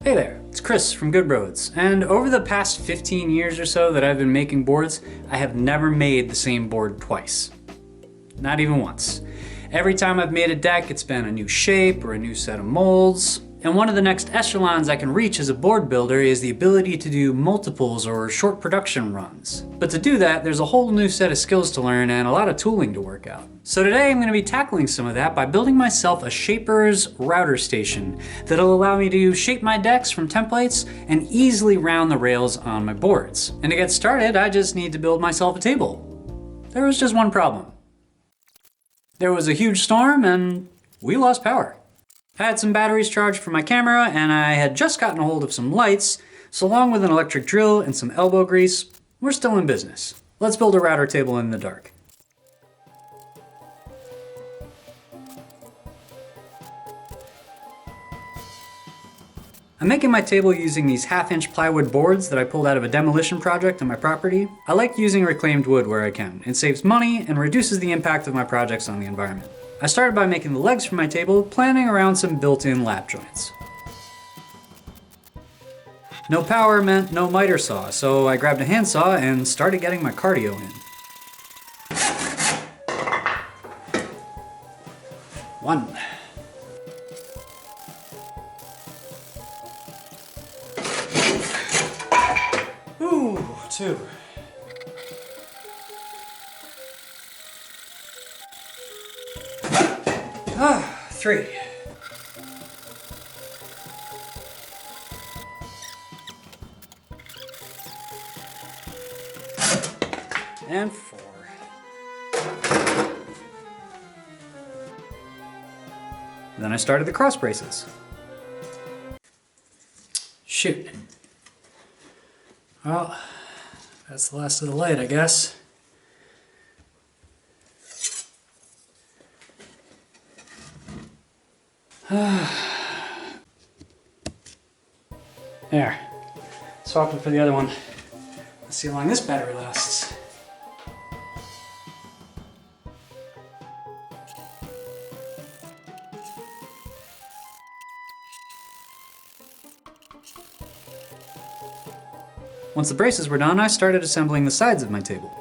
Hey there, it's Chris from Good Roads, and over the past 15 years or so that I've been making boards, I have never made the same board twice. Not even once. Every time I've made a deck, it's been a new shape or a new set of molds. And one of the next echelons I can reach as a board builder is the ability to do multiples or short production runs. But to do that, there's a whole new set of skills to learn and a lot of tooling to work out. So today I'm going to be tackling some of that by building myself a shaper's router station that'll allow me to shape my decks from templates and easily round the rails on my boards. And to get started, I just need to build myself a table. There was just one problem. There was a huge storm and we lost power. I had some batteries charged for my camera, and I had just gotten a hold of some lights, so along with an electric drill and some elbow grease, we're still in business. Let's build a router table in the dark. I'm making my table using these 1/2-inch plywood boards that I pulled out of a demolition project on my property. I like using reclaimed wood where I can. It saves money and reduces the impact of my projects on the environment. I started by making the legs for my table, planning around some built-in lap joints. No power meant no miter saw, so I grabbed a handsaw and started getting my cardio in. 1. 2. 3. And 4. Then I started the cross braces. Shoot. Well, that's the last of the light, I guess. There. Swap it for the other one. Let's see how long this battery lasts. Once the braces were done, I started assembling the sides of my table.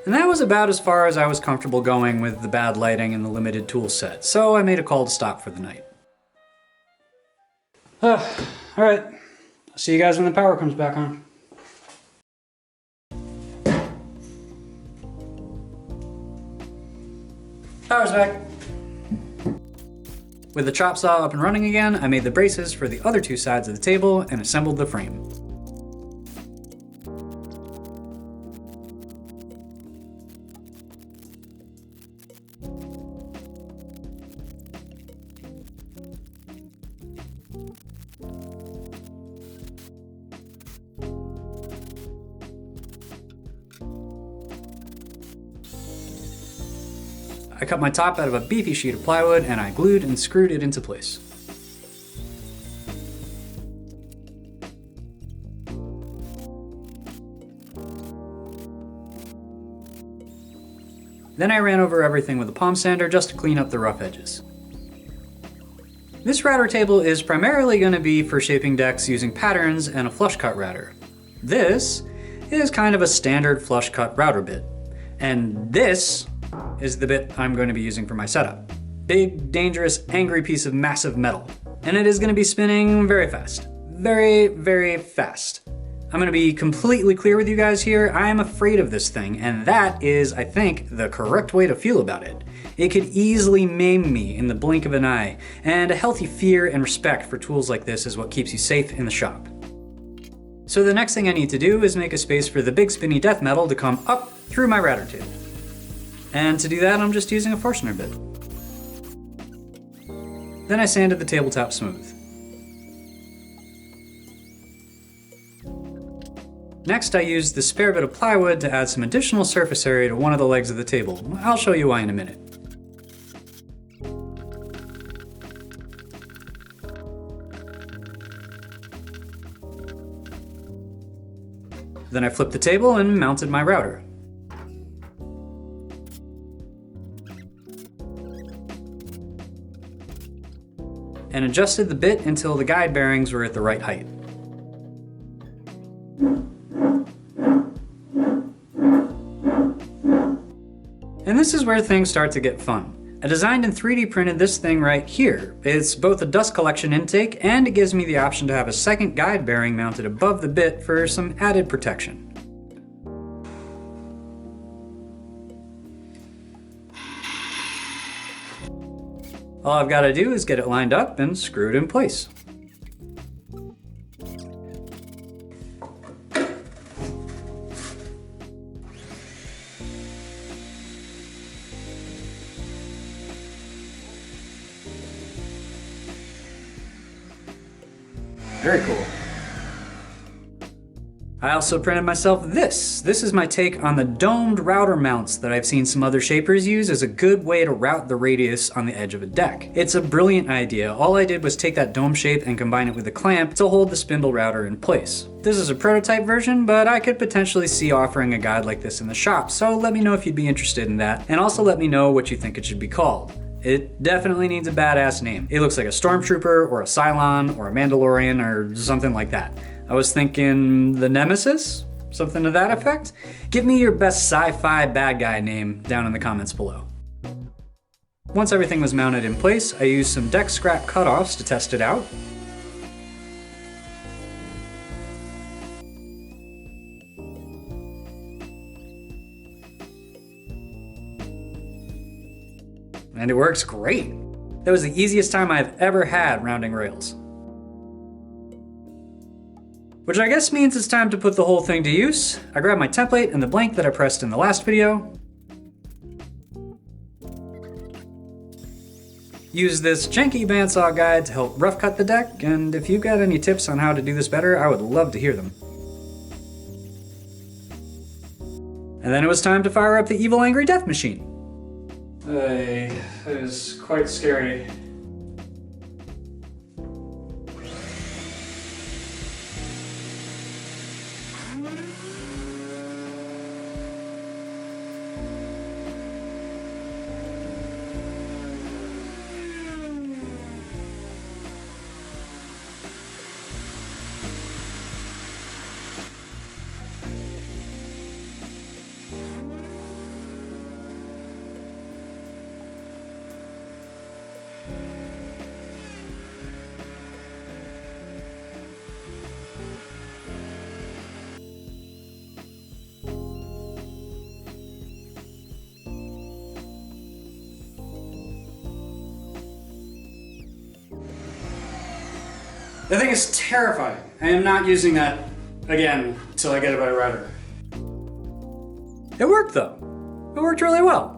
And that was about as far as I was comfortable going with the bad lighting and the limited tool set, so I made a call to stop for the night. Alright, I'll see you guys when the power comes back on. Power's back. With the chop saw up and running again, I made the braces for the other two sides of the table and assembled the frame. I cut my top out of a beefy sheet of plywood and I glued and screwed it into place. Then I ran over everything with a palm sander just to clean up the rough edges. This router table is primarily going to be for shaping decks using patterns and a flush cut router. This is kind of a standard flush cut router bit. And this is the bit I'm going to be using for my setup. Big, dangerous, angry piece of massive metal. And it is going to be spinning very fast. Very, very fast. I'm going to be completely clear with you guys here. I am afraid of this thing, and that is, I think, the correct way to feel about it. It could easily maim me in the blink of an eye, and a healthy fear and respect for tools like this is what keeps you safe in the shop. So the next thing I need to do is make a space for the big spinny death metal to come up through my router table. And to do that, I'm just using a Forstner bit. Then I sanded the tabletop smooth. Next, I used the spare bit of plywood to add some additional surface area to one of the legs of the table. I'll show you why in a minute. Then I flipped the table and mounted my router. And adjusted the bit until the guide bearings were at the right height. And this is where things start to get fun. I designed and 3D printed this thing right here. It's both a dust collection intake and it gives me the option to have a second guide bearing mounted above the bit for some added protection. All I've got to do is get it lined up and screw it in place. Very cool. I also printed myself this. This is my take on the domed router mounts that I've seen some other shapers use as a good way to route the radius on the edge of a deck. It's a brilliant idea. All I did was take that dome shape and combine it with a clamp to hold the spindle router in place. This is a prototype version, but I could potentially see offering a guide like this in the shop, so let me know if you'd be interested in that, and also let me know what you think it should be called. It definitely needs a badass name. It looks like a Stormtrooper or a Cylon or a Mandalorian or something like that. I was thinking the Nemesis? Something to that effect? Give me your best sci-fi bad guy name down in the comments below. Once everything was mounted in place, I used some deck scrap cutoffs to test it out. And it works great. That was the easiest time I've ever had rounding rails. Which I guess means it's time to put the whole thing to use. I grabbed my template and the blank that I pressed in the last video. Use this janky bandsaw guide to help rough cut the deck, and if you've got any tips on how to do this better, I would love to hear them. And then it was time to fire up the evil angry death machine. That is quite scary. The thing is terrifying. I am not using that again until I get a better router. It worked though. It worked really well.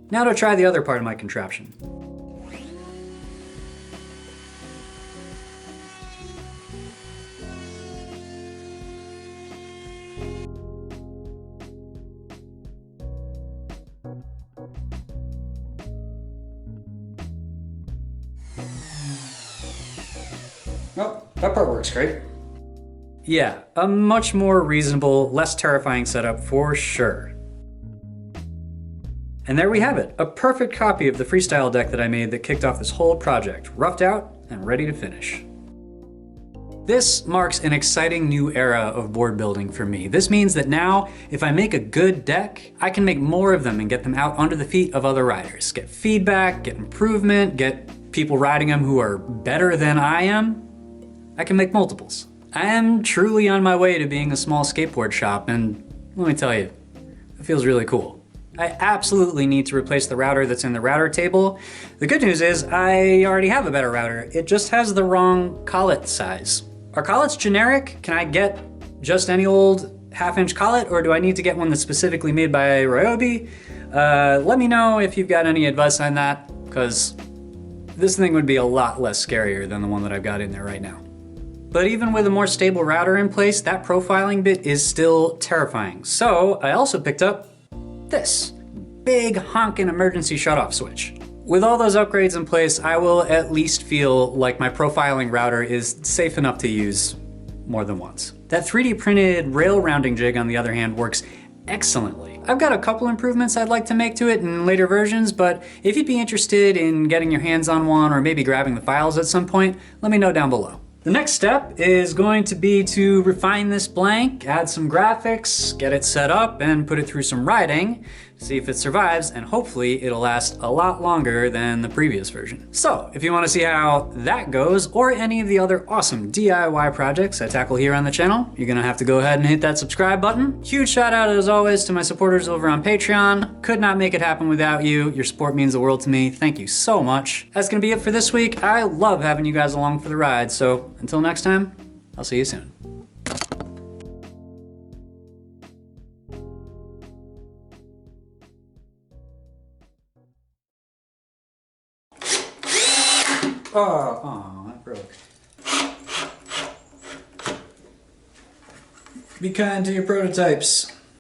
Now to try the other part of my contraption. Oh, that part works great. Yeah, a much more reasonable, less terrifying setup for sure. And there we have it, a perfect copy of the freestyle deck that I made that kicked off this whole project, roughed out and ready to finish. This marks an exciting new era of board building for me. This means that now, if I make a good deck, I can make more of them and get them out under the feet of other riders. Get feedback, get improvement, get people riding them who are better than I am. I can make multiples. I am truly on my way to being a small skateboard shop, and let me tell you, it feels really cool. I absolutely need to replace the router that's in the router table. The good news is I already have a better router. It just has the wrong collet size. Are collets generic? Can I get just any old half-inch collet, or do I need to get one that's specifically made by Ryobi? Let me know if you've got any advice on that, because this thing would be a lot less scarier than the one that I've got in there right now. But even with a more stable router in place, that profiling bit is still terrifying. So I also picked up this big honkin' emergency shutoff switch. With all those upgrades in place, I will at least feel like my profiling router is safe enough to use more than once. That 3D printed rail rounding jig, on the other hand, works excellently. I've got a couple improvements I'd like to make to it in later versions, but if you'd be interested in getting your hands on one or maybe grabbing the files at some point, let me know down below. The next step is going to be to refine this blank, add some graphics, get it set up, and put it through some riding, see if it survives, and hopefully it'll last a lot longer than the previous version. So, if you want to see how that goes, or any of the other awesome DIY projects I tackle here on the channel, you're gonna have to go ahead and hit that subscribe button. Huge shout out as always to my supporters over on Patreon. Could not make it happen without you. Your support means the world to me. Thank you so much. That's gonna be it for this week. I love having you guys along for the ride, so until next time, I'll see you soon. Oh, that broke. Be kind to your prototypes.